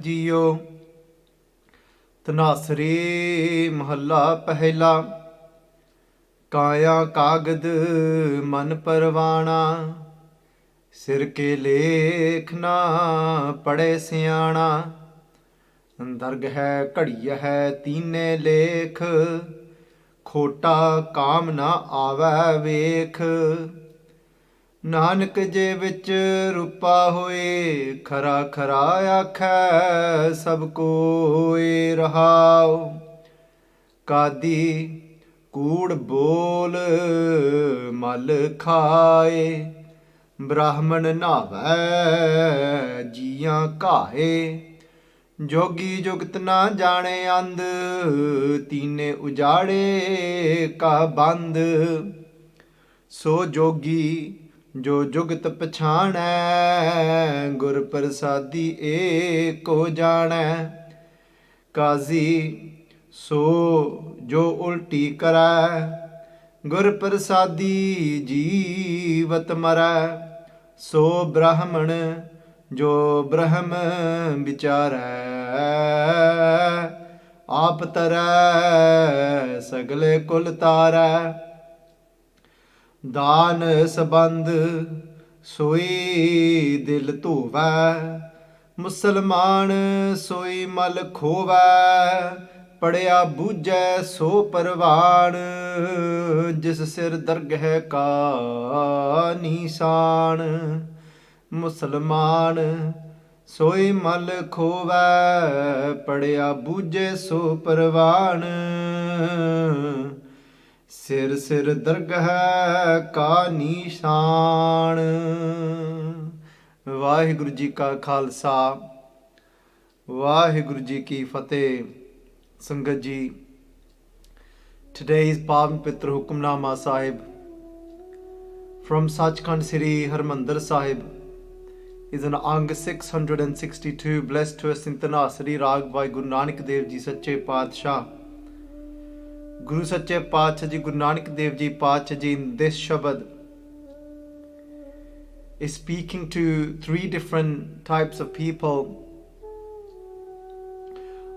JIO ਤਨਾਸਰੀ ਮਹੱਲਾ ਪਹਿਲਾ। ਕਾਇਆ ਕਾਗਦ ਮਨ ਪਰਵਾਣਾ, ਸਿਰ ਕੇ ਲੇਖ ਨਾ ਪੜੇ ਸਿਆਣਾ। ਦਰਗ ਹੈ ਘੜੀ ਹੈ ਤੀਨੇ ਲੇਖ, ਖੋਟਾ ਕਾਮ ਨਾ ਆਵੈ ਵੇਖ। ਨਾਨਕ ਜੇ ਵਿੱਚ ਰੂਪਾ ਹੋਏ, ਖਰਾ ਖਰਾ ਆਖੈ ਸਭ ਕੋਇ ਰਹਾਉ। ਕਾਦੀ ਕੂੜ ਬੋਲ ਮਲ ਖਾਏ, ਬ੍ਰਾਹਮਣ ਨਾਵੈ ਜੀਆਂ ਘਾਏ। ਜੋਗੀ ਜੁਗਤ ਨਾ ਜਾਣੇ ਅੰਧ, ਤੀਨੇ ਉਜਾੜੇ ਕਾ ਬੰਦ। ਸੋ ਜੋਗੀ ਜੋ ਜੁਗਤ ਪਛਾਣੈ, ਗੁਰ ਪ੍ਰਸਾਦੀ ਏਕੋ ਜਾਣੈ। ਕਾਜ਼ੀ ਸੋ ਜੋ ਉਲਟੀ ਕਰੈ, ਗੁਰ ਪ੍ਰਸਾਦੀ ਜੀਵਤ ਮਰੈ। ਸੋ ਬ੍ਰਾਹਮਣ ਜੋ ਬ੍ਰਹਮ ਵਿਚਾਰੈ, ਆਪ ਤਰੈ ਸਗਲੇ ਕੁਲ ਤਾਰੈ। ਦਾਨ ਸਬੰਧ ਸੋਈ ਦਿਲ ਧੋਵੈ, ਮੁਸਲਮਾਨ ਸੋਈ ਮਲ ਖੋਵੈ। ਪੜਿਆ ਬੂਝੈ ਸੋ ਪਰਵਾਨ, ਜਿਸ ਸਿਰ ਦਰਗਹਿ ਕਾ ਨੀਸਾਨ। ਮੁਸਲਮਾਨ ਸੋਈ ਮਲ ਖੋਵੈ, ਪੜਿਆ ਬੂਝੈ ਸੋ ਪਰਵਾਨ। ਸਿਰ ਸਿਰ ਦਰਗਹਿ ਕਾ ਨੀਸ਼ਾਨ। ਵਾਹਿਗੁਰੂ ਜੀ ਕਾ ਖਾਲਸਾ, ਵਾਹਿਗੁਰੂ ਜੀ ਕੀ ਫਤਿਹ। ਸੰਗਤ ਜੀ, today's Pavan Pitra Hukamnaama Sahib from Sachkhand Sri Harmandir Sahib is an Ang 662, blessed to us in Tanasri Rag by Guru Nanak Dev Ji Sache Paatshah. Guru Sache Paatshah Ji, Guru Nanak Dev Ji Paatshah Ji, in this Shabad is speaking to three different types of people.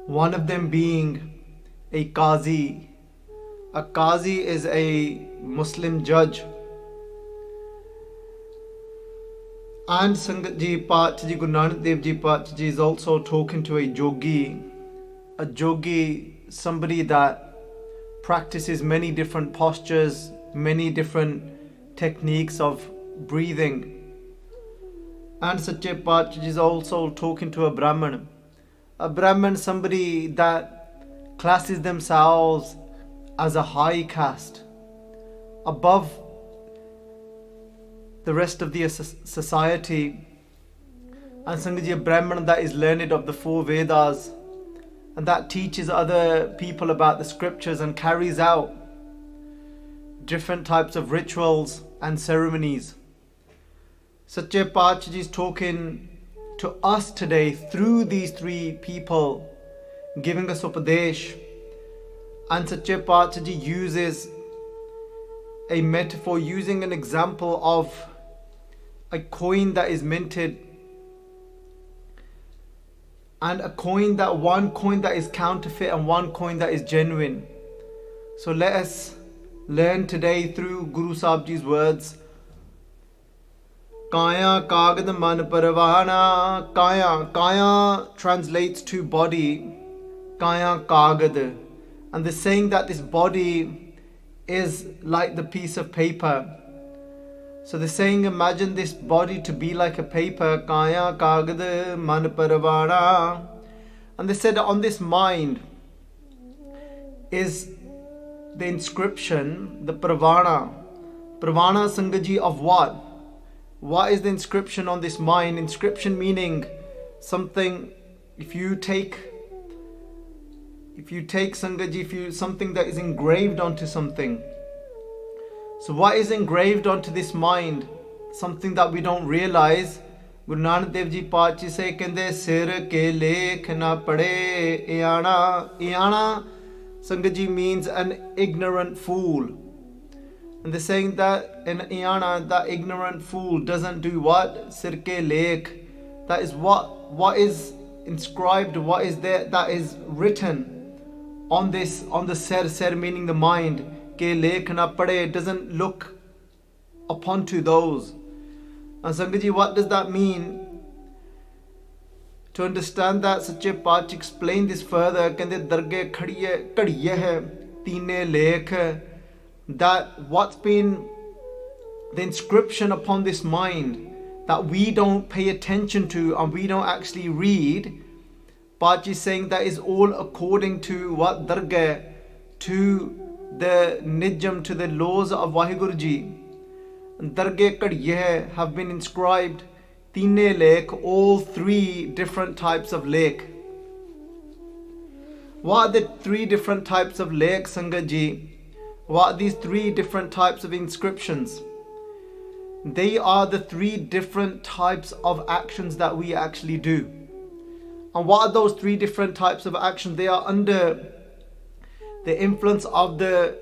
One of them being a Qazi. A Qazi is a Muslim judge. And Sangat Ji Paatshah Ji, Guru Nanak Dev Ji Paatshah Ji is also talking to a Jogi. A Jogi, somebody that practices many different postures, many different techniques of breathing. And Sache Paatshah is also talking to a Brahman. A Brahman, somebody that classes themselves as a high caste, above the rest of the society. And Sangat Ji, a Brahman that is learned of the four Vedas, and that teaches other people about the scriptures and carries out different types of rituals and ceremonies. Sache Paatshah Ji is talking to us today through these three people, giving us upadesh. And Sache Paatshah Ji uses a metaphor, using an example of a coin that is minted, and one coin that is counterfeit and one coin that is genuine. So let us learn today through Guru Sahib Ji's words. Kaya kagad man parvana. Kaya translates to body. Kaya kagad. And the saying that this body is like the piece of paper. So they're saying, imagine this body to be like a paper. Kaya kagad man parvana. And they said on this mind is the inscription, the pravana. Pravana, Sangaji, of what? What is the inscription on this mind? Inscription meaning something, if you take Sangaji, something that is engraved onto something. So what is engraved onto this mind? Something that we don't realize. Guru Nanak Dev Ji Paatshah say, kende sir ke lekh na pade iana. Iana, Sangat Ji, means an ignorant fool. And they're saying that in iana, that ignorant fool doesn't do what? Sir ke lekh. That is what is inscribed, what is there that is written on the ser meaning the mind, ke lekh na pade, it doesn't look upon to those. And Sangat ji, what does that mean? To understand that, Sache Paatsh explain this further. Kende darge khadiye hai teene lekh, that what's been the inscription upon this mind that we don't pay attention to and we don't actually read. Paatsh is saying that is all according to what dargah, to the nijam, to the laws of Waheguru Ji. Dargah Kadiye have been inscribed Tine Lake, all three different types of lake. What are the three different types of lake, Sangat Ji? What are these three different types of inscriptions? They are the three different types of actions that we actually do. And what are those three different types of actions? They are under the influence of the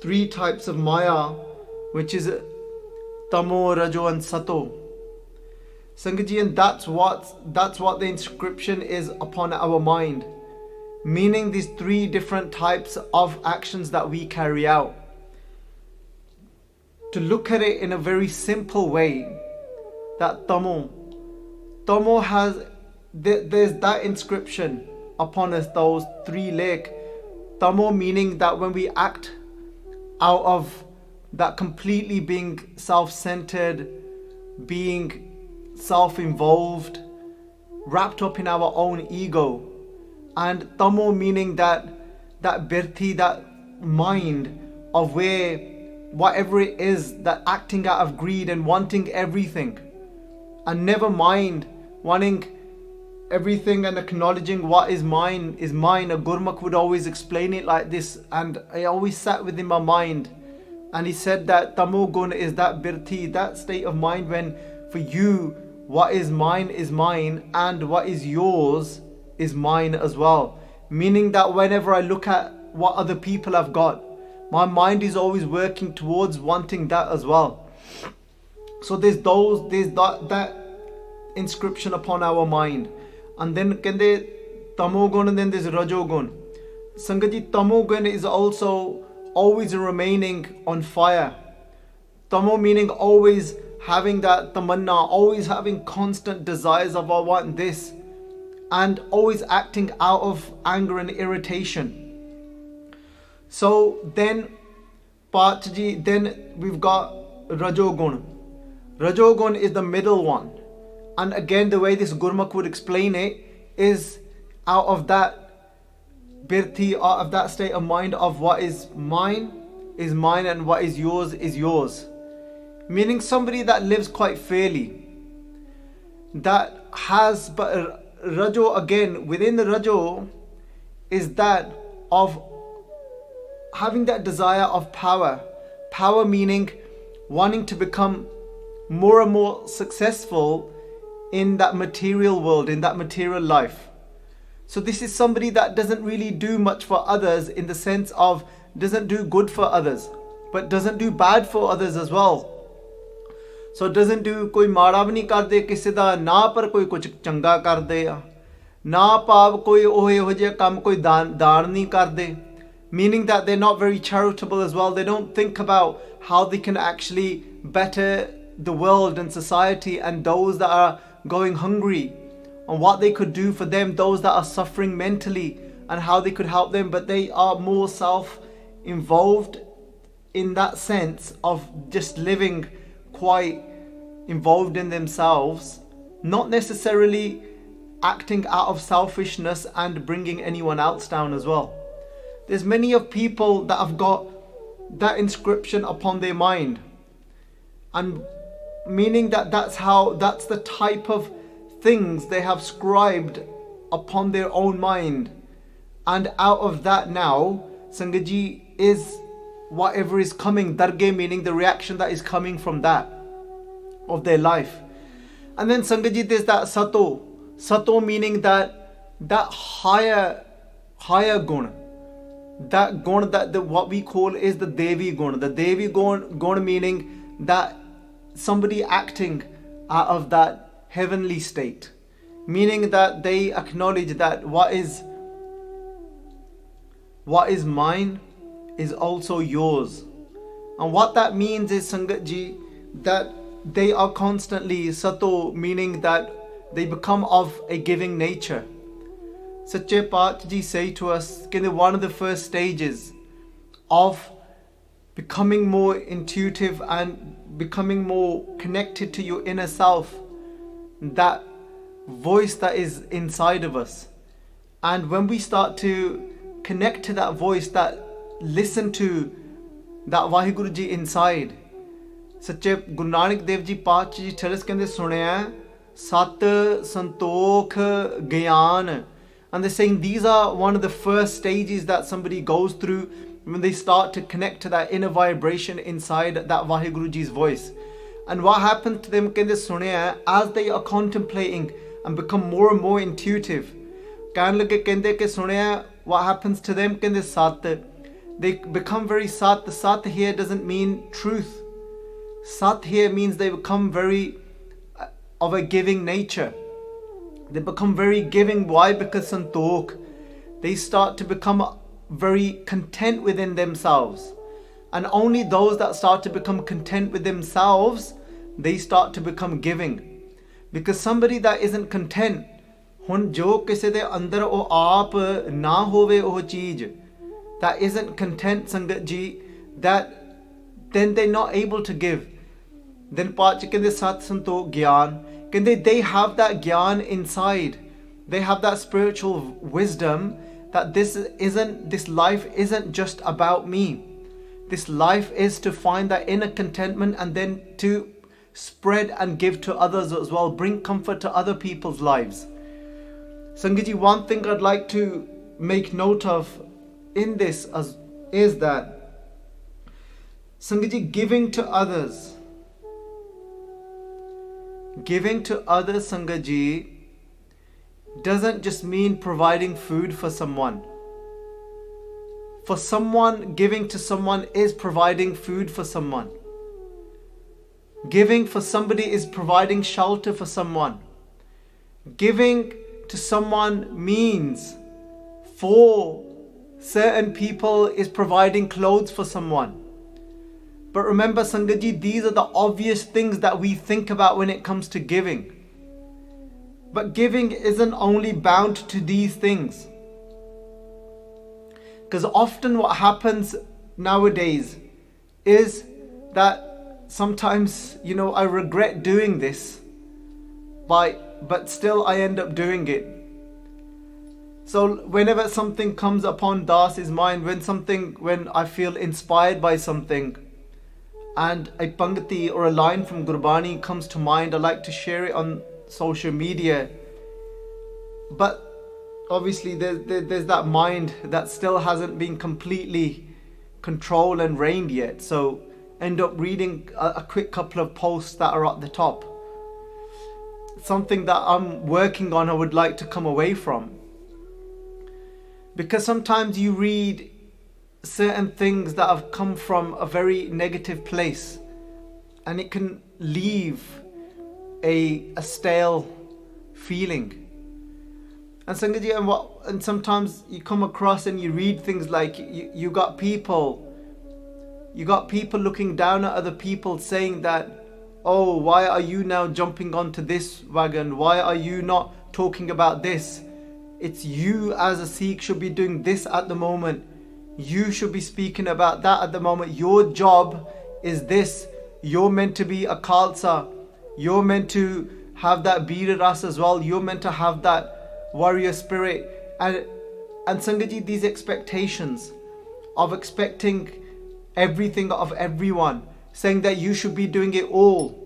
three types of Maya, which is Tamo, Rajo and Sato. Sangat Ji, and that's what the inscription is upon our mind. Meaning these three different types of actions that we carry out. To look at it in a very simple way, that Tamo has, there's that inscription upon us, those three lake. Tamo meaning that when we act out of that completely being self-centered, being self-involved, wrapped up in our own ego. And Tamo meaning that birthi, that mind of where whatever it is, that acting out of greed and wanting everything, and never mind wanting everything and acknowledging what is mine is mine. A Gurmukh would always explain it like this, and I always sat within my mind, and he said that Tamo gun is that birthi, that state of mind when for you what is mine and what is yours is mine as well. Meaning that whenever I look at what other people have got, my mind is always working towards wanting that as well. So there's that inscription upon our mind. And then kende Tamogun, and then there's Rajogun. Sangat Ji, Tamogun is also always remaining on fire. Tamo meaning always having that tamanna, always having constant desires of I want this, and always acting out of anger and irritation. So then Paatsh Ji, then we've got Rajogun. Rajogun is the middle one. And again, the way this Gurmukh would explain it is out of that birthi, out of that state of mind of what is mine and what is yours. Meaning somebody that lives quite fairly, that has, but Rajo again, within the Rajo is that of having that desire of power. Power meaning wanting to become more and more successful in that material world, in that material life. So this is somebody that doesn't really do much for others, in the sense of doesn't do good for others, but doesn't do bad for others as well. So doesn't do koi maada bhi nahi karde kisi da, na par koi kuch changa karde, na pav koi ohe je kam koi daan nahi karde. Meaning that they're not very charitable as well. They don't think about how they can actually better the world and society and those that are going hungry, and what they could do for them, those that are suffering mentally, and how they could help them. But they are more self-involved in that sense of just living quite involved in themselves, not necessarily acting out of selfishness and bringing anyone else down as well. There's many of people that have got that inscription upon their mind, and meaning that that's the type of things they have scribed upon their own mind. And out of that now, Sangat Ji, is whatever is coming, darge meaning the reaction that is coming from that, of their life. And then Sangat Ji, there's that Sato meaning that higher gun. That gun, that what we call is the Devi gun. The Devi gun meaning that somebody acting out of that heavenly state. meaning that they acknowledge that what is mine is also yours. And what that means is, Sangat ji, that they are constantly sato, meaning that they become of a giving nature. Sache Paat ji say to us, one of the first stages of becoming more intuitive and becoming more connected to your inner self, that voice that is inside of us. And when we start to connect to that voice, that listen to that Vaheguru ji inside, Sache Guru Nanak Dev ji Paat ji tell us, sunaya Sat Santokh Gyan. And they're saying these are one of the first stages that somebody goes through when they start to connect to that inner vibration inside that Vaheguru ji's voice. And what happens to them, as they are contemplating and become more and more intuitive, what happens to them? They become very sat. The sat here doesn't mean truth. Sat here means they become very of a giving nature. They become very giving. Why? Because Santokh, they start to become very content within themselves. And only those that start to become content with themselves, they start to become giving. Because somebody that isn't content, hun jo kise de andar o aap na hove oh cheez, that isn't content, Sangat ji, that then they're not able to give. Then Paat ji kende Sat Santokh Gyan, they have that gyan inside. They have that spiritual wisdom that this life isn't just about me. This life is to find that inner contentment and then to spread and give to others as well, bring comfort to other people's lives. Sangiji, one thing I'd like to make note of in this is that Sangiji, giving to others, Sangaji, doesn't just mean providing food for someone. For someone, giving to someone is providing food for someone. Giving for somebody is providing shelter for someone. Giving to someone means for certain people is providing clothes for someone. But remember, Sangaji, these are the obvious things that we think about when it comes to giving. But giving isn't only bound to these things. Because often what happens nowadays is that sometimes, I regret doing this, but still I end up doing it. So whenever something comes upon Das's mind, when I feel inspired by something, and a pangati or a line from Gurbani comes to mind, I like to share it on social media. But obviously there's that mind that still hasn't been completely controlled and reined yet. So end up reading a quick couple of posts that are at the top. Something that I'm working on, I would like to come away from. Because sometimes you read certain things that have come from a very negative place, and it can leave a stale feeling. And Sangaji, and sometimes you come across and you read things like you got people looking down at other people, saying that, oh, why are you now jumping onto this wagon? Why are you not talking about this? It's you as a Sikh should be doing this at the moment. You should be speaking about that at the moment. Your job is this. You're meant to be a Khalsa. You're meant to have that Veer Ras as well. You're meant to have that warrior spirit. And Sangaji, these expectations of expecting everything of everyone, saying that you should be doing it all.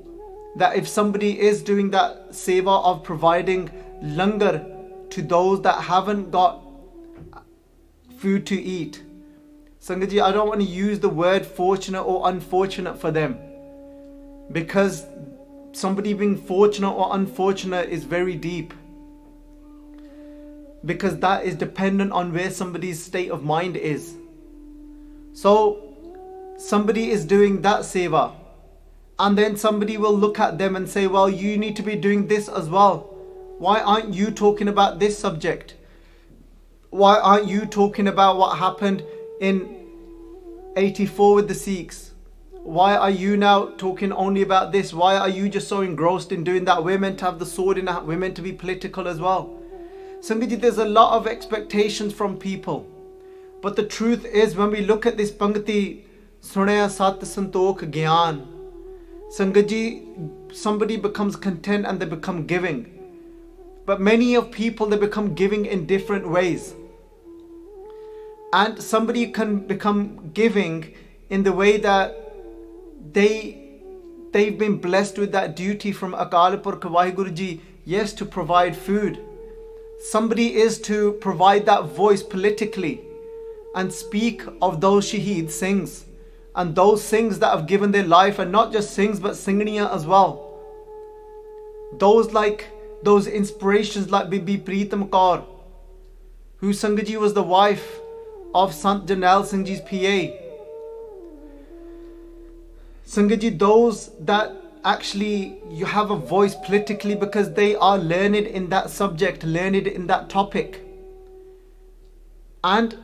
That if somebody is doing that seva of providing langar to those that haven't got food to eat, Sangaji, I don't want to use the word fortunate or unfortunate for them, because somebody being fortunate or unfortunate is very deep, because that is dependent on where somebody's state of mind is. So somebody is doing that seva, and then somebody will look at them and say, well, you need to be doing this as well. Why aren't you talking about this subject? Why aren't you talking about what happened in 84 with the Sikhs? Why are you now talking only about this? Why are you just so engrossed in doing that? We're meant to have the sword in our hand. We're meant to be political as well. Sangat, there's a lot of expectations from people. But the truth is, when we look at this Pangati, Sunaya Sat Santokh Gyan, Sangat, somebody becomes content and they become giving. But many of people, they become giving in different ways. And somebody can become giving in the way that they've been blessed with that duty from Akal Purkh Waheguru Ji, yes, to provide food. Somebody is to provide that voice politically and speak of those Shaheed Singhs and those Singhs that have given their life, and not just Singhs but Singhniya as well. Those inspirations like Bibi Preetam Kaur, who Sangat was the wife of Sant Jarnail Singh Ji's PA. Sangat, those that actually you have a voice politically because they are learned in that subject, learned in that topic. And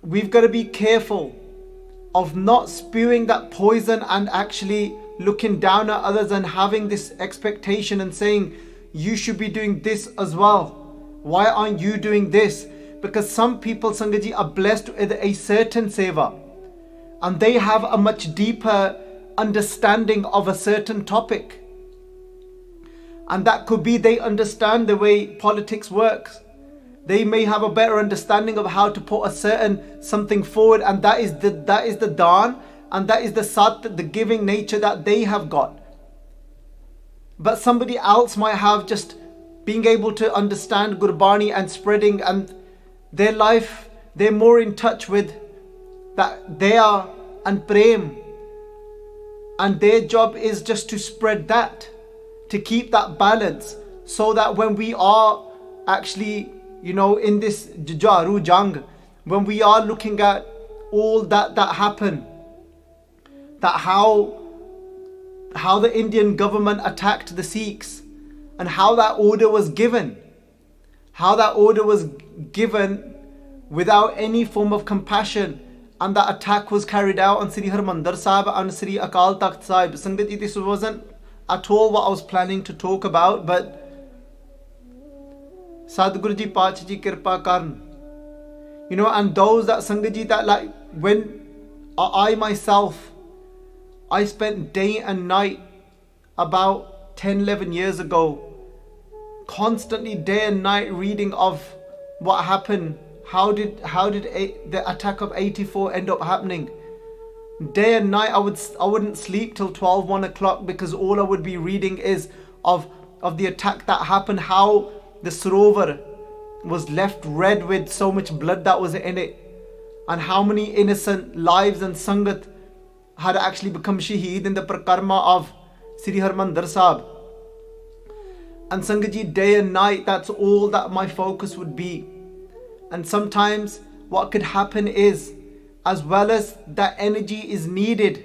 we've got to be careful of not spewing that poison and actually looking down at others and having this expectation and saying, you should be doing this as well. Why aren't you doing this? Because some people, Sangat, are blessed with a certain seva, and they have a much deeper understanding of a certain topic. And that could be they understand the way politics works. They may have a better understanding of how to put a certain something forward, and that is the daan, and that is the sat, the giving nature that they have got. But somebody else might have just being able to understand Gurbani and spreading, and their life, they're more in touch with that Daya and Prem, and their job is just to spread that, to keep that balance, so that when we are actually, in this Jaru Jang, when we are looking at all that happened, that how the Indian government attacked the Sikhs, and how that order was given, without any form of compassion, and that attack was carried out on Sri Harmandir Sahib and Sri Akal Takht Sahib. Sangat, this wasn't at all what I was planning to talk about, but Sadhguru Ji Pacha Ji Kirpa Karn. And those that Sangat Ji, that when I myself, I spent day and night about 10-11 years ago, constantly day and night reading of what happened. How did the attack of 84 end up happening? Day and night I wouldn't sleep till 1 o'clock, because all I would be reading is of the attack that happened, how the Sarovar was left red with so much blood that was in it, and how many innocent lives and Sangat had actually become Shaheed in the Prakarma of Sri Harmandir Sahib. And Sangat Ji, day and night, that's all that my focus would be. And sometimes what could happen is, as well as that energy is needed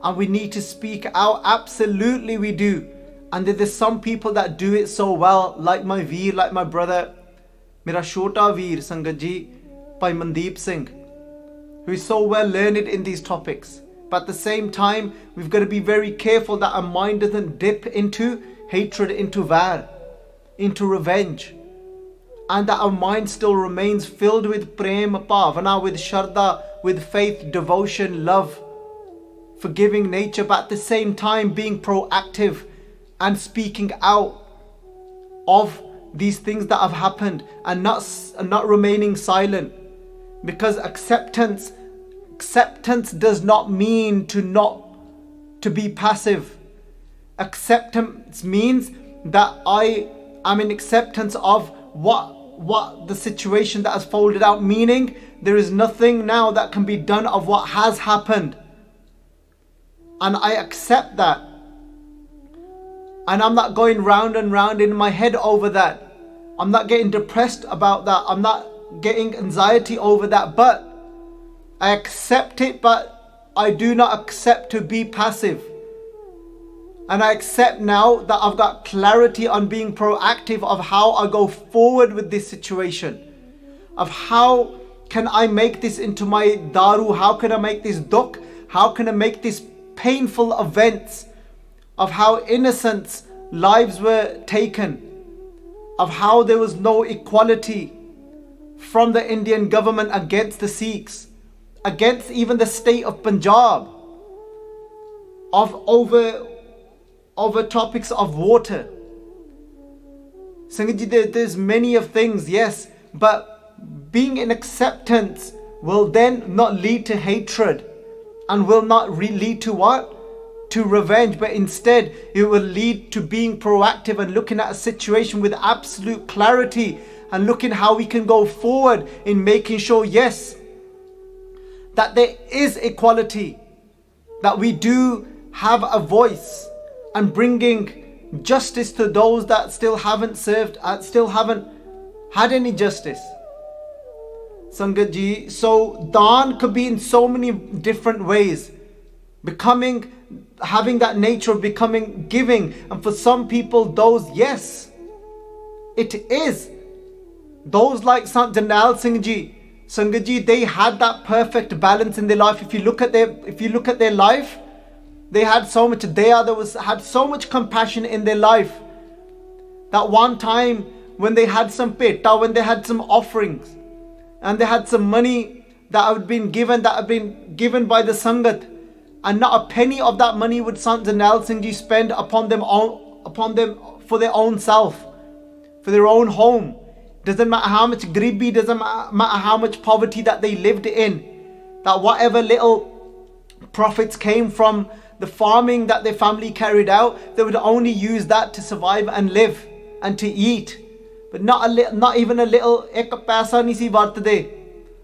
and we need to speak out, absolutely we do. And there's some people that do it so well, like my Veer, like my brother, Mera Shota Veer Sangat Ji, Bhai Mandeep Singh, who is so well learned in these topics. But at the same time, we've got to be very careful that our mind doesn't dip into hatred, into var, into revenge. And that our mind still remains filled with prem, bhavana, with shraddha, with faith, devotion, love, forgiving nature, but at the same time being proactive and speaking out of these things that have happened, and not remaining silent. Because acceptance does not mean to be passive. Acceptance means that I am in acceptance of what the situation that has folded out, meaning there is nothing now that can be done of what has happened, and I accept that, and I'm not going round and round in my head over that. I'm not getting depressed about that. I'm not getting anxiety over that, but I accept it, but I do not accept to be passive. And I accept now that I've got clarity on being proactive of how I go forward with this situation. Of how can I make this into my daru? How can I make this dukh? How can I make this painful events of how innocents' lives were taken, of how there was no equality from the Indian government against the Sikhs, against even the state of Punjab, of over topics of water. Sangat, there's many of things, yes, but being in acceptance will then not lead to hatred and will not lead to what? To revenge, but instead it will lead to being proactive and looking at a situation with absolute clarity and looking how we can go forward in making sure, yes, that there is equality, that we do have a voice, and bringing justice to those that still haven't served, still haven't had any justice. Sangat ji, so daan could be in so many different ways, having that nature of becoming giving. And for some people, those, yes, it is. Those like Sant Jarnail Singh ji, Sangat ji, they had that perfect balance in their life. If you look at their life, they had so much had so much compassion in their life. That one time when they had some petta, when they had some offerings, and they had some money that had been given by the Sangat, and not a penny of that money would Sant Jarnail Singh ji spend upon them for their own self, for their own home. Doesn't matter how much gribi, doesn't matter how much poverty that they lived in, that whatever little profits came from the farming that their family carried out, they would only use that to survive and live and to eat. But not even a little ek paisa nahi si vartde.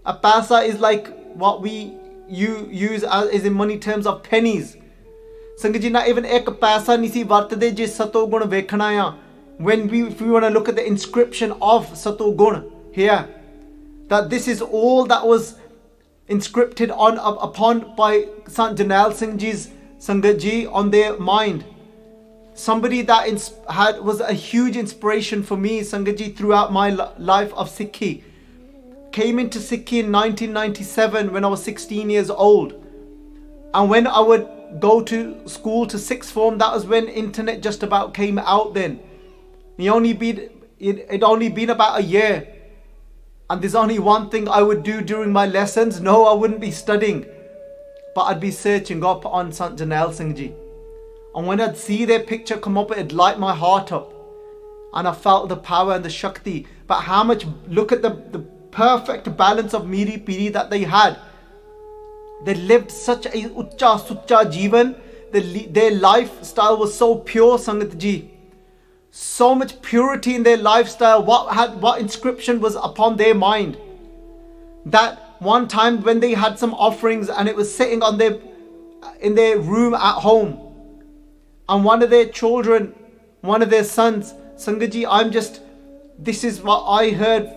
A paisa is like what we use as in money terms of pennies. Sangat ji, not even ek paisa nahi si vartde je sato gun vekhna ya. If we want to look at the inscription of sato gun here, that this is all that was inscripted upon by Sant Jarnail Singh ji's Sangat ji on their mind. Somebody that was a huge inspiration for me, Sangat ji, throughout my life of Sikhi. Came into Sikhi in 1997 when I was 16 years old. And when I would go to school to sixth form, that was when internet just about came out then. It only been about a year. And there's only one thing I would do during my lessons. No, I wouldn't be studying, but I'd be searching up on Sant Jarnail Singh ji. And when I'd see their picture come up, it'd light my heart up. And I felt the power and the Shakti. But look at the perfect balance of Miri Piri that they had. They lived such a Ucha Sucha Jeevan. Their lifestyle was so pure, Sangat ji. So much purity in their lifestyle. What inscription was upon their mind? That one time when they had some offerings and it was sitting in their room at home, and one of their children, one of their sons, Sangat ji, this is what I heard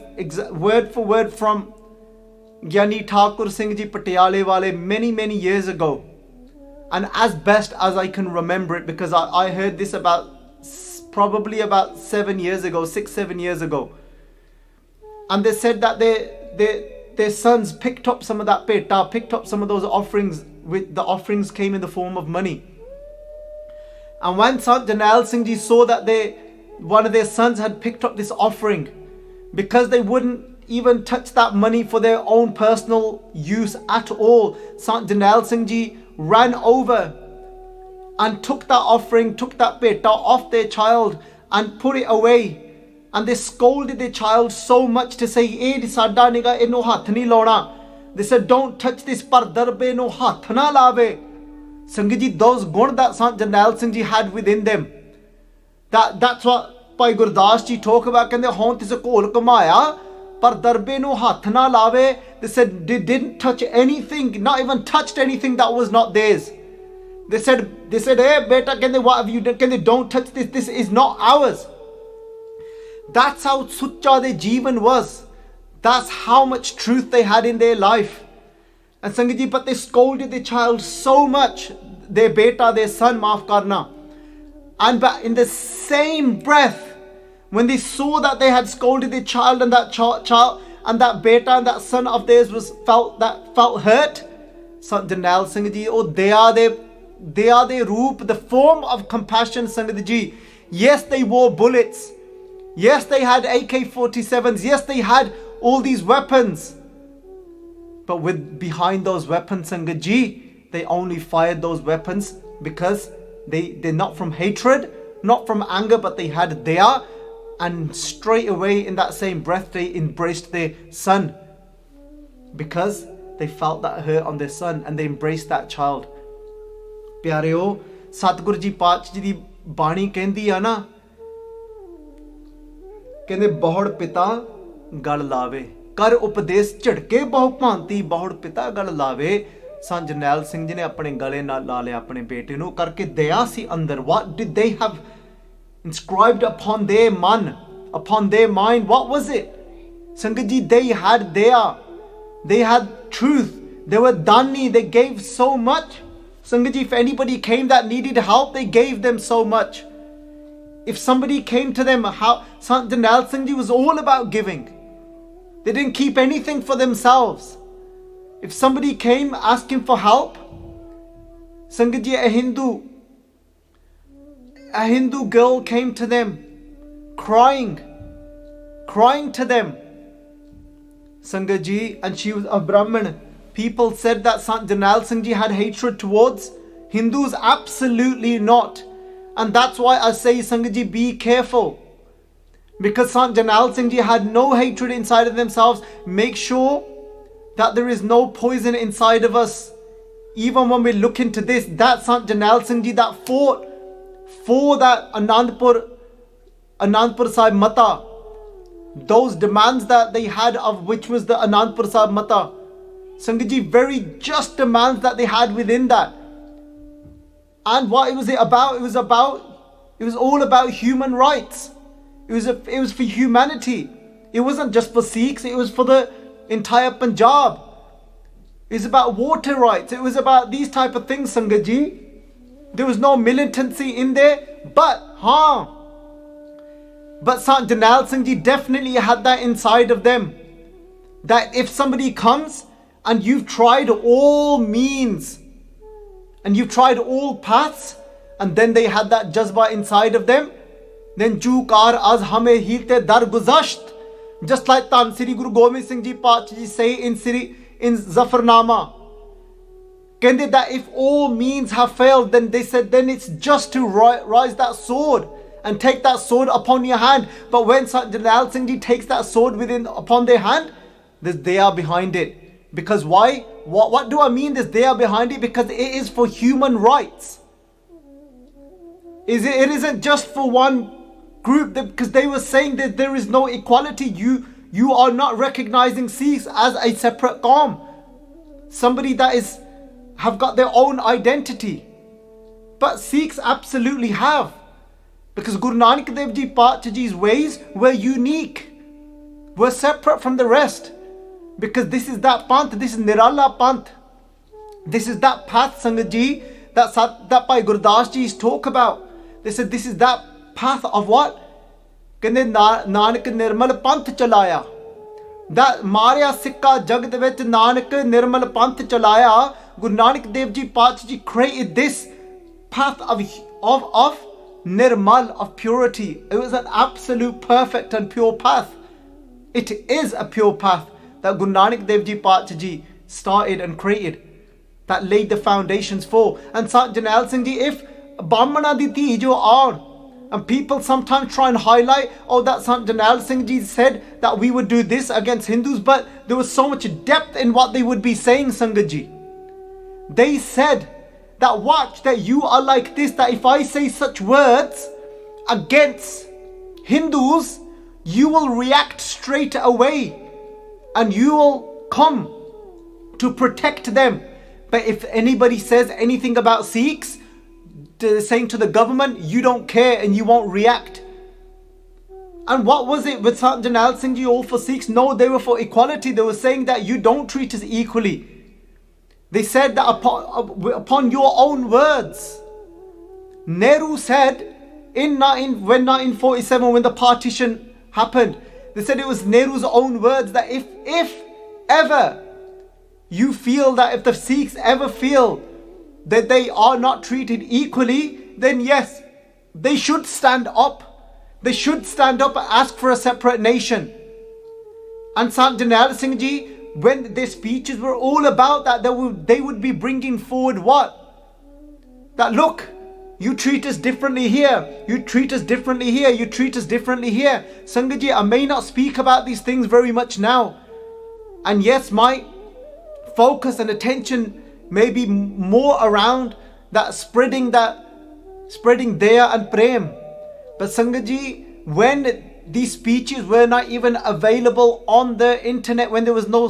word for word from Gyani Thakur Singh ji Patiale wale many years ago, and as best as I can remember it, because I heard this probably about 6-7 years ago, and they said that their sons picked up some of that peta, picked up some of those offerings. The offerings came in the form of money. And when Sant Jarnail Singh ji saw that one of their sons had picked up this offering, because they wouldn't even touch that money for their own personal use at all, Sant Jarnail Singh ji ran over and took that offering, took that peta off their child and put it away. And they scolded their child so much to say, "Eh, sada niga eno hath nahi launa." They said, "Don't touch this, par darbe no hath na lave." Sangat ji, those gun that Sant Jarnail Singh ji had within them, that's what Bhai Gurdas ji talk about. Kende hon tis kol kamaya par darbe no hath na lave. They said they didn't touch anything, not even touched anything that was not theirs. They said, "Hey beta, kende what have you done? Kende don't touch this. This is not ours." That's how sucha their jeevan was. That's how much truth they had in their life. And Sangat ji, but they scolded their child so much, their beta, their son, maaf karna, And but in the same breath, when they saw that they had scolded the child, and that child and that beta and that son of theirs felt hurt, Sant Jarnail Singh ji, oh, they are the roop, the form of compassion, Sangat ji. Yes, they wore bullets. Yes, they had AK-47s. Yes, they had all these weapons. But behind those weapons, Sangat ji, they only fired those weapons because they're not from hatred, not from anger, but they had daya. And straight away in that same breath, they embraced their son. Because they felt that hurt on their son and they embraced that child. Pyareo, Satguru ji Paach ji di Bani kendi hai na, kende bahud pita gal lave, kar upadesh chadke bahu bhanti, bahud pita gal lave. Sant Jarnail Singh ji ne apne gale naal la liya apne bete nu, karke daya si andar. What did they have inscribed upon their man, upon their mind? What was it? Sangat ji, they had daya, they had truth, they were dani, they gave so much. Sangat ji, if anybody came that needed help, they gave them so much. If somebody came to them, Sant Jarnail Singh ji was all about giving. They didn't keep anything for themselves. If somebody came asking for help, Sangat ji, a Hindu girl came to them, crying to them, Sangat ji, and she was a Brahmin. People said that Sant Jarnail Singh ji had hatred towards Hindus. Absolutely not. And that's why I say, Sangat ji, be careful. Because Sant Jarnail Singh ji had no hatred inside of themselves. Make sure that there is no poison inside of us. Even when we look into this, that Sant Jarnail Singh ji that fought for that Anandpur Sahib Mata, those demands that they had, of which was the Anandpur Sahib Mata, Sangat ji, very just demands that they had within that. And what was it about? It was all about human rights. It was for humanity. It wasn't just for Sikhs, it was for the entire Punjab. It was about water rights. It was about these type of things, Sangat ji. There was no militancy in there, but Sant Jarnail Singh ji definitely had that inside of them. That if somebody comes and you've tried all means and you've tried all paths, and then they had that jazba inside of them, then ju kar az hame hilte dar guzasht, just like Tan Sri Guru Gobind Singh ji Paach ji say in Zafarnama, Kende, that if all means have failed, then they said, then it's just to rise that sword and take that sword upon your hand. But when Sant Jarnail Singh ji takes that sword upon their hand, there's daya behind it. Because why? What do I mean there's daya behind it? Because it is for human rights. It isn't just for one group, because they were saying that there is no equality. You are not recognizing Sikhs as a separate qawm, somebody that have got their own identity. But Sikhs absolutely have, because Guru Nanak Dev Ji Paach Ji's ways were unique, were separate from the rest. Because this is that panth, this is Nirala panth, this is that path, Sangat ji, that Bhai Gurdas Ji's talk about. They said this is that path of what? Kende Nanak Nirmal panth chalaya. That Marya Sikha Jagad vich Nanak Nirmal panth chalaya. Guru Nanak Dev Ji Paach Ji created this path of nirmal, of purity. It was an absolute perfect and pure path. It is a pure path that Guru Nanak Dev Ji Paach Ji started and created, that laid the foundations for. And Sant Jarnail Singh ji, if Brahmana di thi jo aar, and people sometimes try and highlight, oh, that Sant Jarnail Singh ji said that we would do this against Hindus, but there was so much depth in what they would be saying, Sangat ji. They said that, watch, that you are like this, that if I say such words against Hindus, you will react straight away and you will come to protect them. But if anybody says anything about Sikhs, saying to the government, you don't care and you won't react. And what was it with Sant Jarnail Singh ji, all for Sikhs? No, they were for equality. They were saying that you don't treat us equally. They said that upon your own words. Nehru said when 1947, when the partition happened, they said it was Nehru's own words that if ever you feel that, if the Sikhs ever feel that they are not treated equally, then yes, they should stand up. They should stand up and ask for a separate nation. And Sant Jarnail Singh Ji, when their speeches were all about that, they would be bringing forward what? That look, you treat us differently here, you treat us differently here, you treat us differently here. Sangat Ji, I may not speak about these things very much now. And yes, my focus and attention may be more around that spreading Daya and Prem. But Sangat Ji, when these speeches were not even available on the internet, when there was no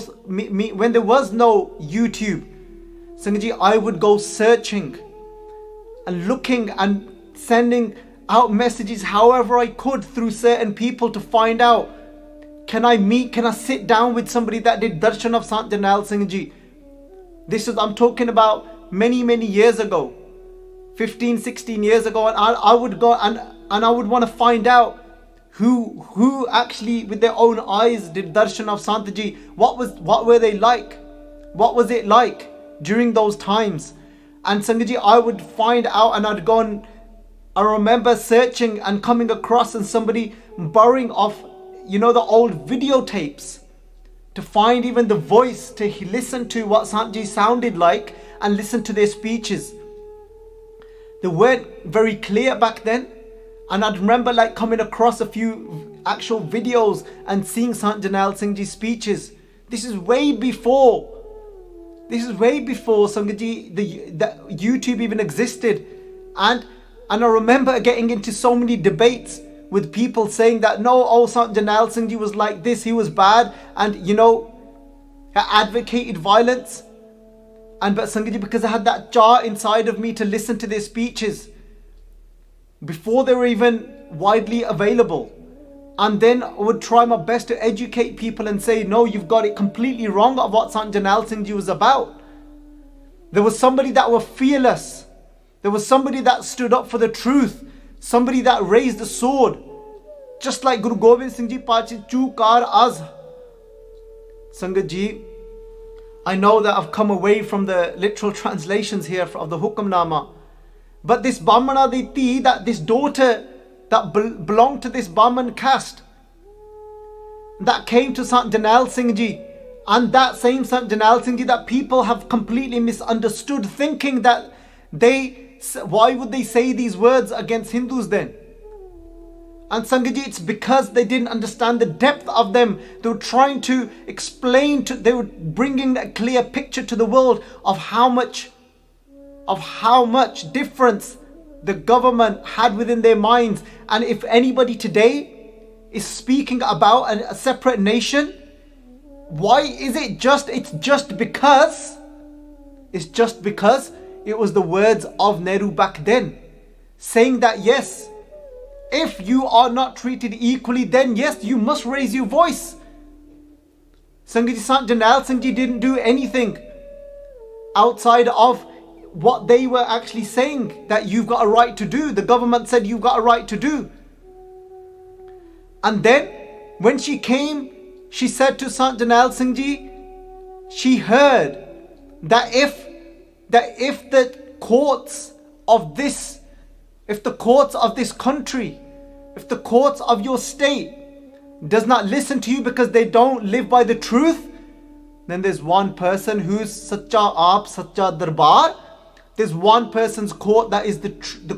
YouTube, Sangat Ji, I would go searching and looking and sending out messages however I could through certain people to find out, can I sit down with somebody that did darshan of Sant Jarnail Singh Ji. I'm talking about many years ago, 15, 16 years ago, and I would go and I would want to find out who actually with their own eyes did darshan of Sant Ji. What were they like? What was it like during those times? And Sangat Ji, I would find out, and I'd go and I remember searching and coming across and somebody borrowing off, the old videotapes to find even the voice, to listen to what Sant Ji sounded like and listen to their speeches. They weren't very clear back then. And I'd remember coming across a few actual videos and seeing Sant Jarnail Singh Ji's speeches. This is way before Sangat Ji, the YouTube even existed. And I remember getting into so many debates with people saying that Sant Jarnail Singh Ji was like this, he was bad, and advocated violence. But Sangat Ji, because I had that jar inside of me to listen to their speeches before they were even widely available, and then I would try my best to educate people and say, no, you've got it completely wrong of what Sant Jarnail Singh Ji was about. There was somebody that was fearless. There was somebody that stood up for the truth. Somebody that raised the sword. Just like Guru Gobind Singh Ji Pachi Chu Kar Az. Sangat Ji, I know that I've come away from the literal translations here of the Hukamnaama. But this Brahmana Diti, that this daughter that belonged to this Brahman caste, that came to Sant Jarnail Singh Ji, and that same Sant Jarnail Singh Ji that people have completely misunderstood, thinking that why would they say these words against Hindus then? And Sangat Ji, it's because they didn't understand the depth of them. They were trying to explain, they were bringing a clear picture to the world of how much difference the government had within their minds. And if anybody today is speaking about a separate nation, why is it it's just because it was the words of Nehru back then, saying that yes, if you are not treated equally, then yes, you must raise your voice. Sangat Ji, Sant Jarnail Singh Ji didn't do anything outside of what they were actually saying that you've got a right to do. The government said you've got a right to do. And then when she came, she said to Sant Jarnail Singh Ji, she heard that if the courts of this country, if the courts of your state does not listen to you because they don't live by the truth, then there's one person who's Sacha Aap, Sacha Darbar. There's one person's court that is the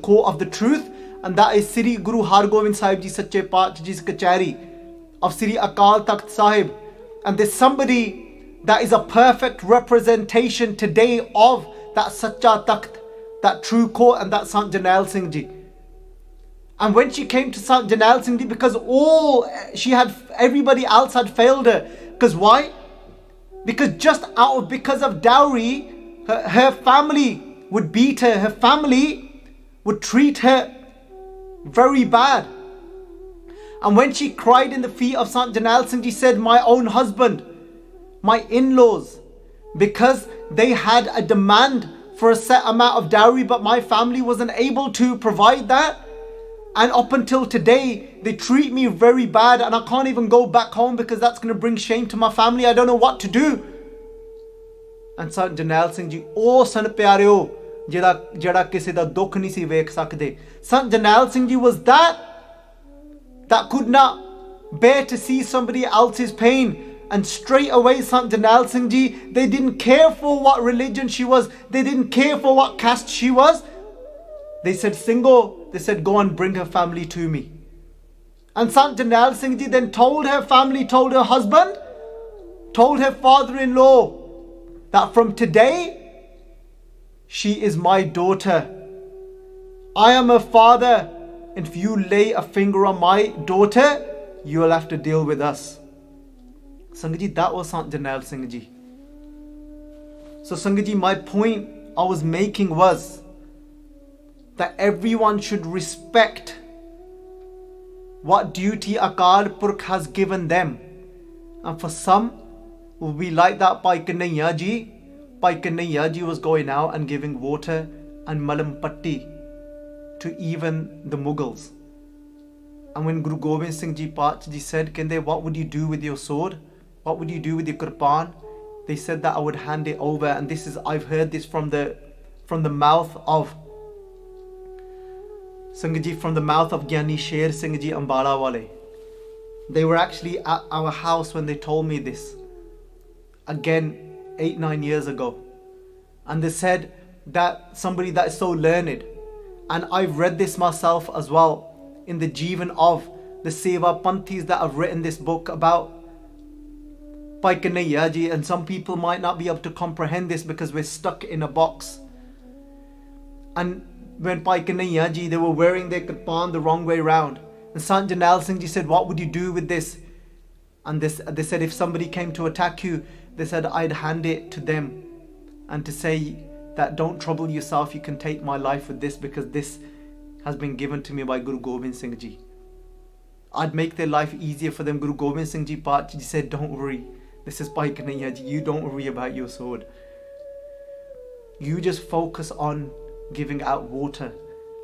court of the truth, and that is Sri Guru Hargobind Sahib Ji Sache Paatshah Ji's Kachari of Sri Akal Takht Sahib. And there's somebody that is a perfect representation today of that Sacha Takht, that true court, and that Sant Jarnail Singh Ji. And when she came to Sant Jarnail Singh Ji, because everybody else had failed her. Because why? Because of dowry, her family would beat her. Her family would treat her very bad. And when she cried in the feet of Sant Jarnail Singh Ji, said, my own husband, my in-laws, because they had a demand for a set amount of dowry, but my family wasn't able to provide that. And up until today, they treat me very bad, and I can't even go back home because that's going to bring shame to my family. I don't know what to do. And Sant Jarnail Singh ji, oh san pyareo, jada kisi da dukh nahi si vekh sakde. Sant Jarnail Singh ji was that could not bear to see somebody else's pain. And straight away, Sant Jarnail Singh ji, they didn't care for what religion she was. They didn't care for what caste she was. They said, Singho, they said, go and bring her family to me. And Sant Jarnail Singh ji then told her family, told her husband, told her father-in-law that from today, she is my daughter. I am her father. And if you lay a finger on my daughter, you will have to deal with us. Sangat ji, that was Sant Jarnail Singh ji. So Sangat ji, my point I was making was that everyone should respect what duty Akal Purkh has given them. And for some, will be like that Bhai Kanhaiya ji. Bhai Kanhaiya ji was going out and giving water and malam patti to even the Mughals. And when Guru Gobind Singh ji Pach ji said, Kende, what would you do with your sword? What would you do with your kirpan? They said that I would hand it over. And this is, I've heard this from the mouth of Sangat ji, from the mouth of Gyani Sher Singh ji Ambala Wale. They were actually at our house when they told me this. Again, 8-9 years ago. And they said that somebody that is so learned, and I've read this myself as well in the Jeevan of the Seva Panthis that have written this book about Bhai Kanhaiya ji, and some people might not be able to comprehend this because we're stuck in a box. And when Bhai Kanhaiya ji, they were wearing their kirpan the wrong way round. And Sant Jarnail Singh ji said, what would you do with this? And they said, if somebody came to attack you, they said, I'd hand it to them. And to say that don't trouble yourself, you can take my life with this because this has been given to me by Guru Gobind Singh ji. I'd make their life easier for them. Guru Gobind Singh ji Pach ji said, don't worry. This is Bhai Kanhaiya ji. You don't worry about your sword. You just focus on giving out water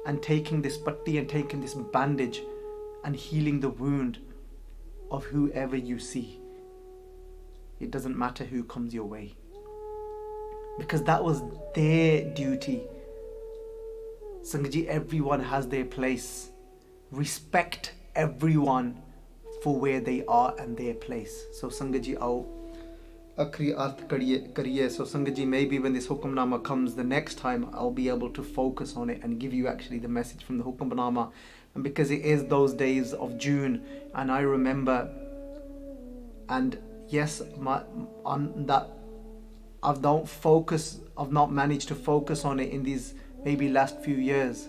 and taking this patti and taking this bandage and healing the wound of whoever you see. It doesn't matter who comes your way. Because that was their duty. Sangat ji, everyone has their place. Respect everyone for where they are and their place. So Sangat ji, aao akhri arth kariye. So Sangat ji, maybe when this Hukamnaama comes the next time, I'll be able to focus on it and give you actually the message from the Hukamnaama. And because it is those days of June, and I remember, and yes, I've not managed to focus on it in these maybe last few years.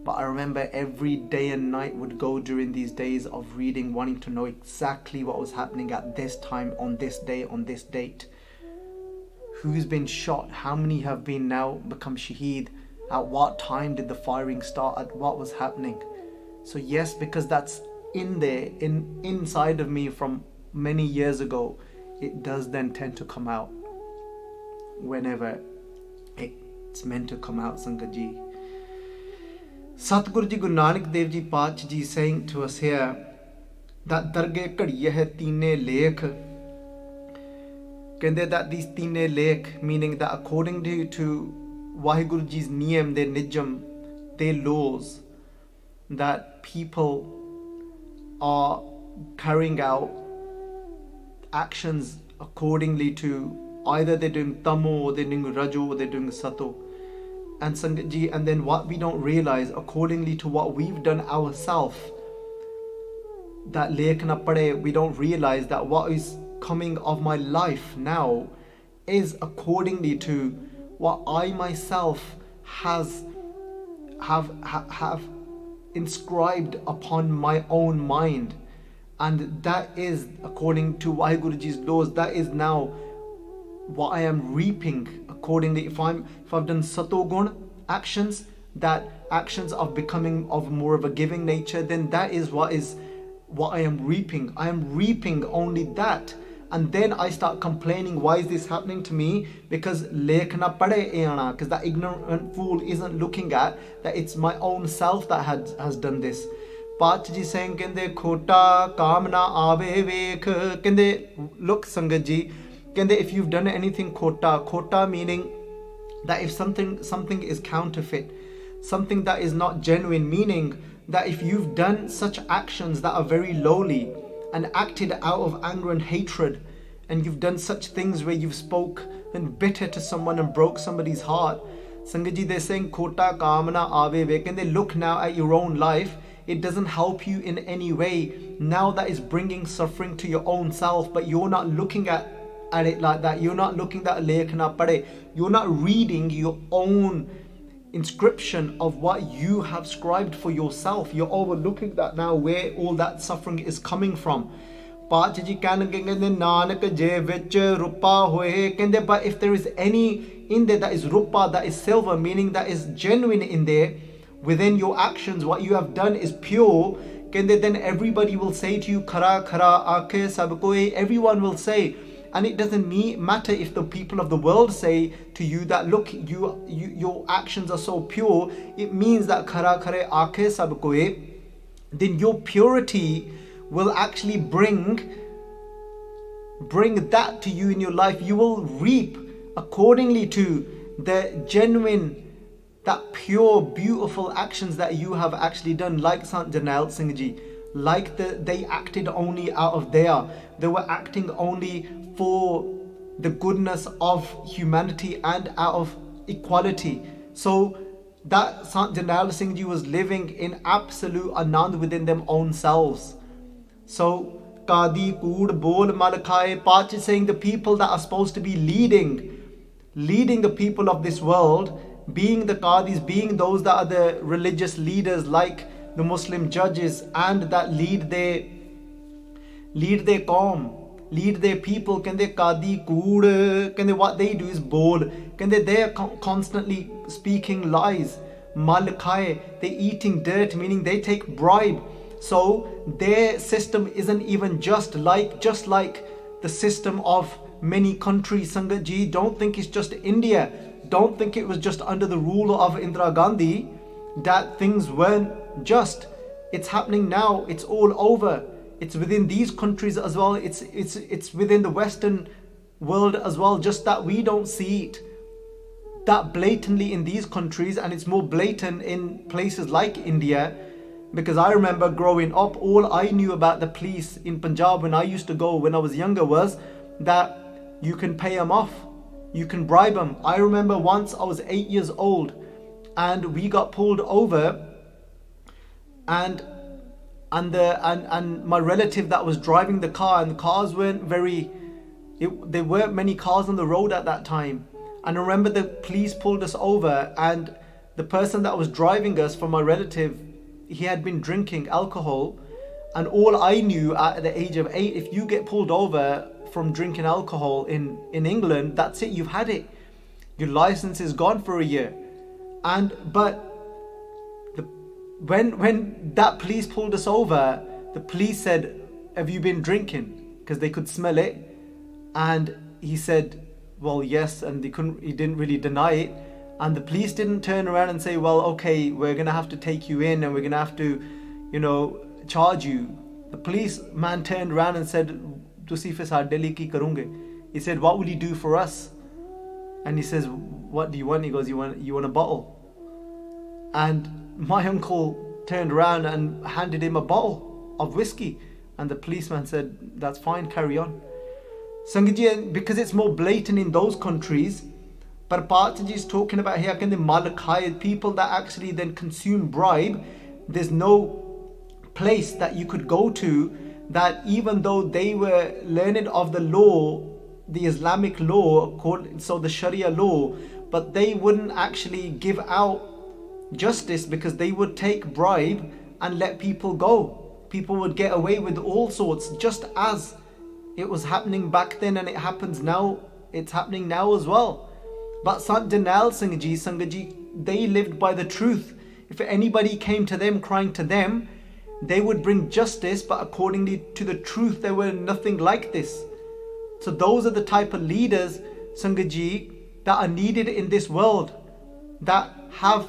But I remember every day and night would go during these days of reading, wanting to know exactly what was happening at this time, on this day, on this date. Who's been shot? How many have been now become shaheed? At what time did the firing start? At what was happening? So yes, because that's in there, inside of me from many years ago, it does then tend to come out whenever it's meant to come out, Sangat ji. Satguru ji Guru Nanak Dev ji Pach ji saying to us here that darge kadiye hai teene lekh. Kende that these teene lekh, meaning that according to Waheguru ji's niyam, their nijam, their laws, that people are carrying out actions accordingly to either they're doing tamo or they're doing rajo or they're doing sato. And Sangat ji, and then what we don't realize, accordingly to what we've done ourselves, that lekh na pade, we don't realize that what is coming of my life now is accordingly to what I myself have inscribed upon my own mind. And that is according to Waheguruji's laws. That is now what I am reaping accordingly. If I've done satogun actions, that actions of becoming of more of a giving nature, then that is what I am reaping. I am reaping only that. And then I start complaining, why is this happening to me? Because lekh na pade ana, because that ignorant fool isn't looking at that it's my own self that has done this. Paach ji saying, kende khota kaam na aave vekh. Kende, look Sangat ji, kende if you've done anything khota meaning that if something is counterfeit, something that is not genuine, meaning that if you've done such actions that are very lowly and acted out of anger and hatred, and you've done such things where you've spoken bitter to someone and broke somebody's heart, Sangat ji, they're saying khota kamna aave ve. Can they look now at your own life? It doesn't help you in any way. Now that is bringing suffering to your own self, but you're not looking at it like that. You're not looking at lekh na pade. You're not reading your own inscription of what you have scribed for yourself. You're overlooking that now, where all that suffering is coming from. But if there is any in there that is rupa, that is silver, meaning that is genuine in there, within your actions, what you have done is pure, then everybody will say to you, khara khara aake sab koi, everyone will say. And it doesn't matter if the people of the world say to you that, look, your actions are so pure. It means that khara khare aake sab koi, then your purity will actually bring that to you in your life. You will reap accordingly to the genuine, that pure, beautiful actions that you have actually done, like Sant Jarnail Singh ji. Like they acted only out of they were acting only for the goodness of humanity and out of equality. So that Sant Jarnail Singh ji was living in absolute anand within them own selves. So Kadi Kood Bol Malakhaye, Paach is saying the people that are supposed to be leading the people of this world, being the Qadis, being those that are the religious leaders like the Muslim judges, and that lead their qawm, lead their people. Can they Qadi Kood? Can they, what they do is bol? Can they are constantly speaking lies. Mal khaye, they eating dirt, meaning they take bribe. So their system isn't even just like the system of many countries. Sangat ji, don't think it's just India. Don't think it was just under the rule of Indira Gandhi that things weren't just. It's happening now. It's all over. It's within these countries as well. It's within the Western world as well. Just that we don't see it that blatantly in these countries, and it's more blatant in places like India. Because I remember growing up, all I knew about the police in Punjab when I used to go when I was younger was that you can pay them off, you can bribe them. I remember once I was 8 years old and we got pulled over, and my relative that was driving the car, and the cars weren't there weren't many cars on the road at that time. And I remember the police pulled us over, and the person that was driving us, from my relative, he had been drinking alcohol. And all I knew at the age of 8, if you get pulled over from drinking alcohol in England, that's it, you've had it. Your license is gone for a year. When that police pulled us over, the police said, have you been drinking? Because they could smell it. And he said, well, yes, and he didn't really deny it. And the police didn't turn around and say, well, okay, we're going to have to take you in and we're going to have to, charge you. The policeman turned around and said, "Tusi fi saade li ki karunge?" He said, what will you do for us? And he says, what do you want? He goes, you want a bottle? And my uncle turned around and handed him a bottle of whiskey. And the policeman said, that's fine, carry on. Sangat, because it's more blatant in those countries. But Paach ji is talking about here, can the malakhaye, people that actually then consume bribe, there's no place that you could go to that, even though they were learned of the law, the Islamic law, so the Sharia law, but they wouldn't actually give out justice, because they would take bribe and let people go. People would get away with all sorts, just as it was happening back then, and it happens now. It's happening now as well. But Sant Jarnail Singh ji, Sangat ji, they lived by the truth. If anybody came to them crying to them, they would bring justice, but accordingly to the truth. There were nothing like this. So those are the type of leaders, Sangat Ji, that are needed in this world, that have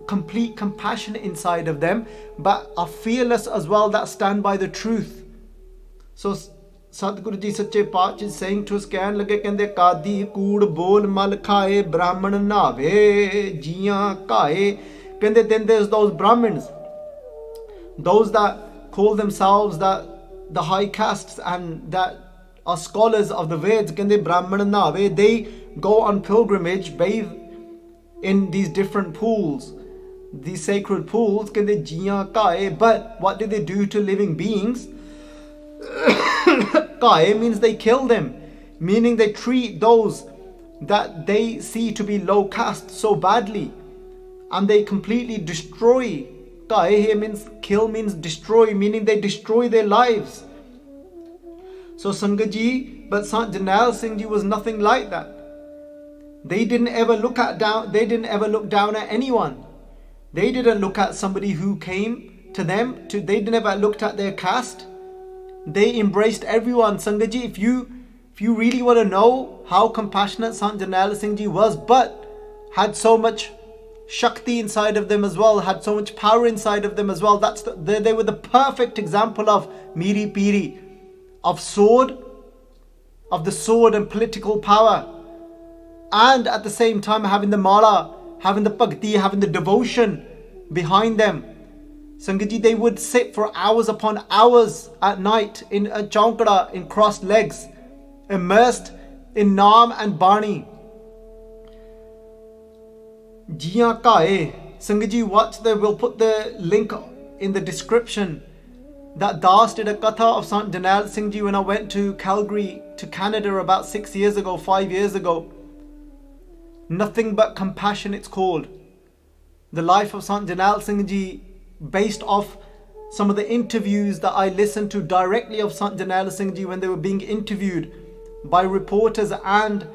complete compassion inside of them, but are fearless as well, that stand by the truth. So Sadhguru Ji Sache Paatshah is saying to us, ਕਹਿਣ ਲੱਗੇ ਕਹਿੰਦੇ ਕਾਦੀ ਕੂੜ ਬੋਲ ਮਲ ਖਾਏ ਬ੍ਰਾਹਮਣ ਨਾਵੇ ਜੀਆਂ ਕਾਏ ਕਹਿੰਦੇ then there's those Brahmins, those that call themselves that the high castes and that are scholars of the Veds, ਕਹਿੰਦੇ ਬ੍ਰਾਹਮਣ ਨਾਵੇ, they go on pilgrimage, bathe in these different pools, these sacred pools, ਕਹਿੰਦੇ ਜੀਆਂ ਕਾਏ, but what do they do to living beings? Kae means they kill them, meaning they treat those that they see to be low caste so badly, and they completely destroy. Kae here means kill, means destroy, meaning they destroy their lives. So Sangat Ji, but Sant Jarnail Singh Ji was nothing like that. They didn't ever look down at anyone. They didn't look at somebody who came to them. They never looked at their caste. They embraced everyone. Sangat Ji, if you really want to know how compassionate Sant Jarnail Singh Ji was, but had so much Shakti inside of them as well, had so much power inside of them as well, they were the perfect example of Miri Piri, of the sword and political power, and at the same time having the mala, having the bhakti, having the devotion behind them. Sangat Ji, they would sit for hours upon hours at night in a chaunkada, in crossed legs, immersed in Naam and Bani. Jiyan Kae. Sangat Ji, we'll put the link in the description. That Das did a katha of Sant Jarnail Singh Ji when I went to Calgary, to Canada about 5 years ago. Nothing but compassion, it's called. The life of Sant Jarnail Singh Ji, based off some of the interviews that I listened to directly of Sant Jarnail Singh Ji when they were being interviewed by reporters, and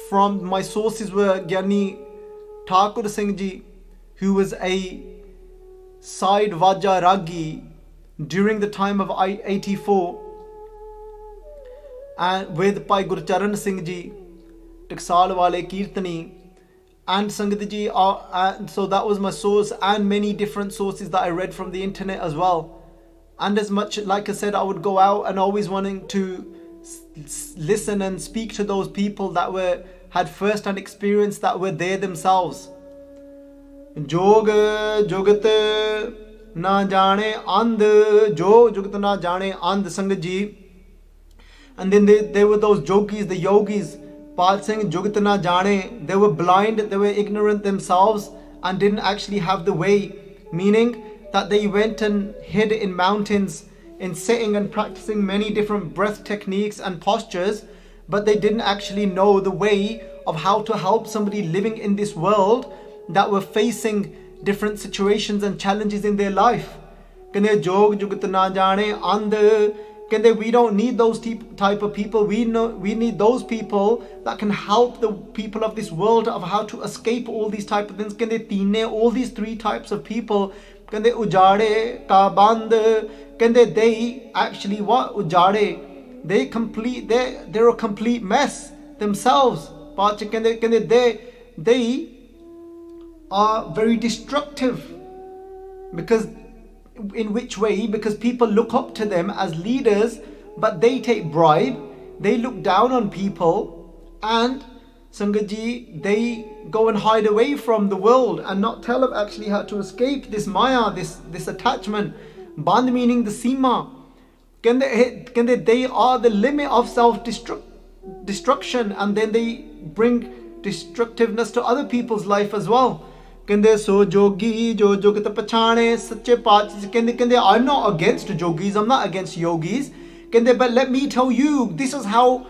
from my sources were Gyani Thakur Singh Ji, who was a side Vaja Ragi during the time of 84, and with Bhai Gurcharan Singh Ji, Taksal Wale Kirtani, and Sangat Ji, so that was my source, and many different sources that I read from the internet as well. And as much, like I said, I would go out and always wanting to listen and speak to those people that had first-hand experience, that were there themselves. Jog Jogat na jane and Jo Jogat na jane and Sangat Ji. And then there were those jogis, the yogis, Pal Singh Jogat na jane, they were blind, they were ignorant themselves and didn't actually have the way, meaning that they went and hid in mountains in sitting and practicing many different breath techniques and postures, but they didn't actually know the way of how to help somebody living in this world that were facing different situations and challenges in their life. Kende jog jugat na jane and kende, we don't need those type of people. We need those people that can help the people of this world of how to escape all these type of things. Kende tine, all these three types of people. Kende ujade ka band. Kende, they actually what ujade? They're a complete mess themselves. Kende, they are very destructive. Because in which way? Because people look up to them as leaders, but they take bribe, they look down on people, and Sangat Ji, they go and hide away from the world and not tell them actually how to escape this maya, this attachment. Band meaning the sima. Kende, they are the limit of self-destruction, and then they bring destructiveness to other people's life as well. Kende so jogi jo jogat pachane sache paatshah. Kende, I'm not against jogis, I'm not against yogis. Kende, but let me tell you, this is how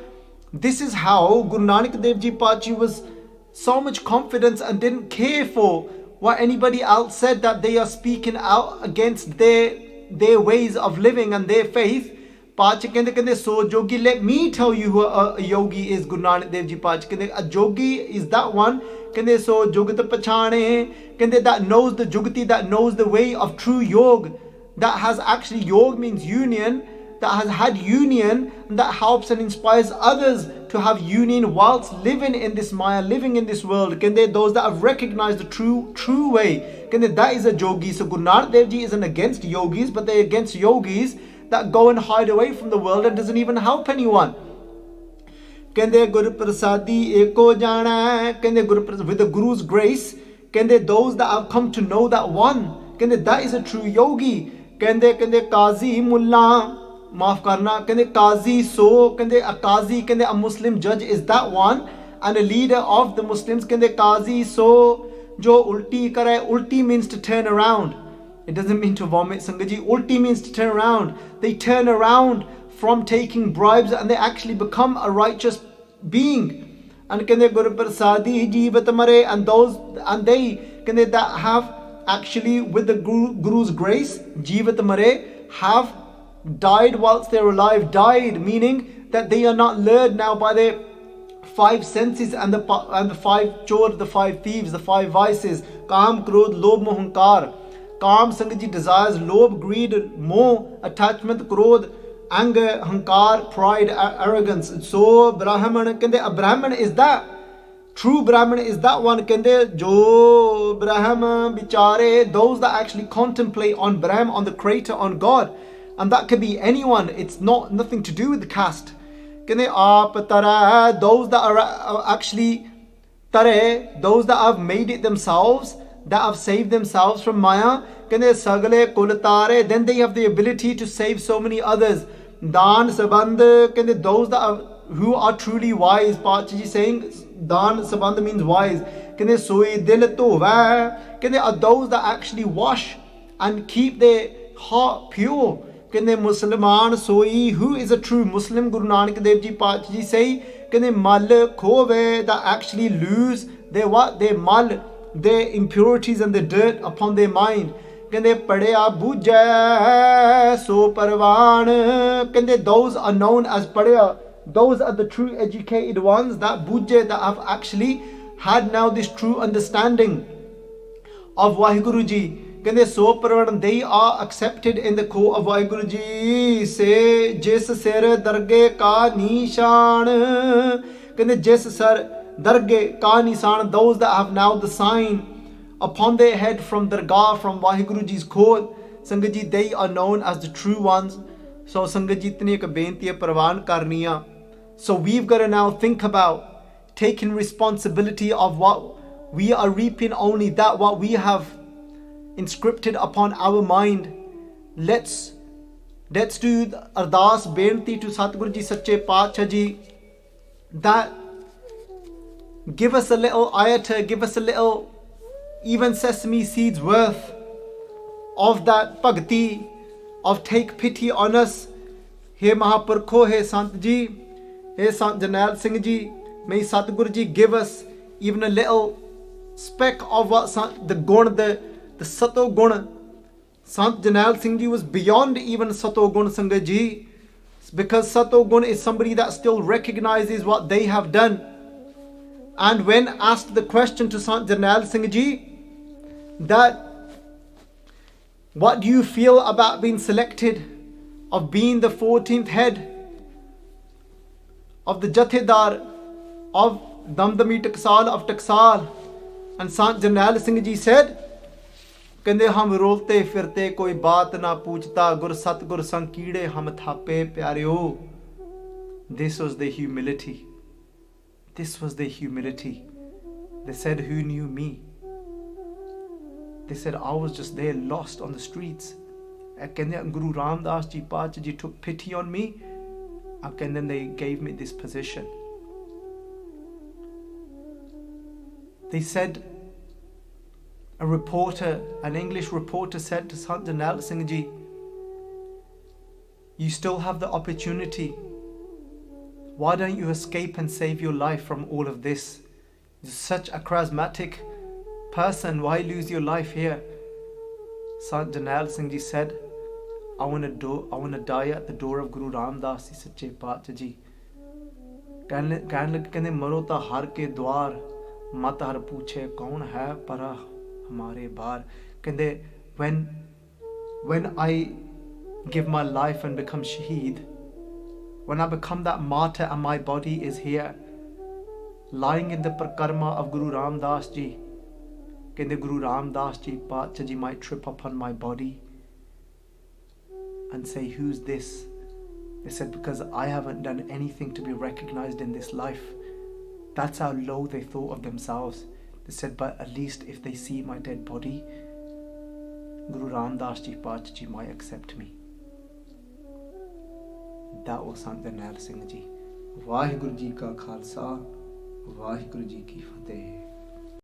Guru Nanak Dev Ji Paatshah was so much confidence and didn't care for what anybody else said, that they are speaking out against their ways of living and their faith. Paatshah kende so jogi, let me tell you who a yogi is. Guru Nanak Dev Ji Paatshah kende, a jogi is that one. Kende so jugat pachane, kende, that knows the jugati, that knows the way of true yog, that has actually, yog means union, that has had union, and that helps and inspires others to have union whilst living in this Maya, living in this world. Those that have recognized the true way, that is a yogi. So Guru Nanak Dev Ji isn't against yogis, but they're against yogis that go and hide away from the world and doesn't even help anyone. Guru Prasadi Eko Jana, with the Guru's grace, those that have come to know that one, that is a true yogi. Qazi Mullah, maaf karna, Qazi so, a Qazi, a Muslim judge is that one, and a leader of the Muslims, Qazi so, jo ulti kare, ulti means to turn around. It doesn't mean to vomit, Sangaji. Ulti means to turn around. They turn around from taking bribes and they actually become a righteous being. And Guru Prasadi Jeevat Mare, and they that have actually with the Guru's grace, Jeevat Mare, have died whilst they're alive. Died meaning that they are not lured now by their five senses and the five chor, the five thieves, the five vices, Kaam, Krodh, Lobh, Moh, Hankar. Kaam, Sangaji, desires, Lobh, greed, Moh, attachment, Krodh, anger, Hankar, pride, arrogance. So Brahman, a Brahman is that. True Brahman is that one, jo Brahman bichare, those that actually contemplate on Brahm, on the Creator, on God. And that could be anyone. It's nothing to do with the caste. Aap tara, those that are actually tare, those that have made it themselves, that have saved themselves from Maya, sagale kulatare, then they have the ability to save so many others. Dan saband, those that who are truly wise. Pachaji saying Dan saband means wise. Soi dil tova, are those that actually wash and keep their heart pure. Musliman soi, who is a true Muslim? Guru Nanak Dev Ji Pachaji say, mal khove, that actually lose their what? Their mal, their impurities and the dirt upon their mind. Padya bujya so parvan, those are known as padya. Those are the true educated ones, that bujya, that have actually had now this true understanding of Vaheguru Ji. So parvan, they are accepted in the court of Vaheguru Ji. Say jis sir darge ka nishan, jis sir darge ka nishan, those that have now the sign upon their head from Dargah, from Vaheguru Ji's court. Sangat Ji, they are known as the true ones. So Sangat Ji, itni ek benti hai parwan karniya. So we've got to now think about taking responsibility of what we are reaping, only that what we have inscripted upon our mind. Let's do ardas benti to Satguru Ji Sache Paatshah Ji, that give us a little ayata, give us a little even sesame seeds worth of that bhakti, of take pity on us. He Mahapurkho, he Sant Ji, he Sant Jarnail Singh Ji, may Satguru Ji give us even a little speck of what the gun, the Sato Gun. Sant Jarnail Singh Ji was beyond even Sato Gun, Sangat Ji, because Sato Gun is somebody that still recognizes what they have done. And when asked the question to Sant Jarnail Singh Ji, that what do you feel about being selected, of being the 14th head of the Jathedar of Damdami Taksal of Taksal? And Sant Jarnail Singh Ji said, Kande hum rolte firte koi baat na poochta, gur satgur sankide hum thape pyareo. This was the humility. This was the humility. They said, who knew me? They said, I was just there lost on the streets. And Guru Ramdas Ji Paatshah Ji took pity on me, and then they gave me this position. They said, an English reporter said to Sant Jarnail Singh Ji, you still have the opportunity. Why don't you escape and save your life from all of this? You're such a charismatic person, why lose your life here? Sant Jarnail Singh Ji said, I want to die at the door of Guru Ramdas Ji Sache Paatshah Ji. कहने मरो ता हर के द्वार, मत हर पूछे कौन है परा हमारे बार. कहने when I give my life and become shaheed, when I become that martyr and my body is here, lying in the parkarma of Guru Ramdas Ji, Kende Guru Ramdas Ji Paatshah Ji might trip upon my body and say, who's this? They said, because I haven't done anything to be recognized in this life. That's how low they thought of themselves. They said, but at least if they see my dead body, Guru Ramdas Ji Paatshah Ji might accept me. That was Sant Jarnail Singh Ji. Vaheguru Ji Ka Khalsa, Vaheguru Ji Ki Fateh.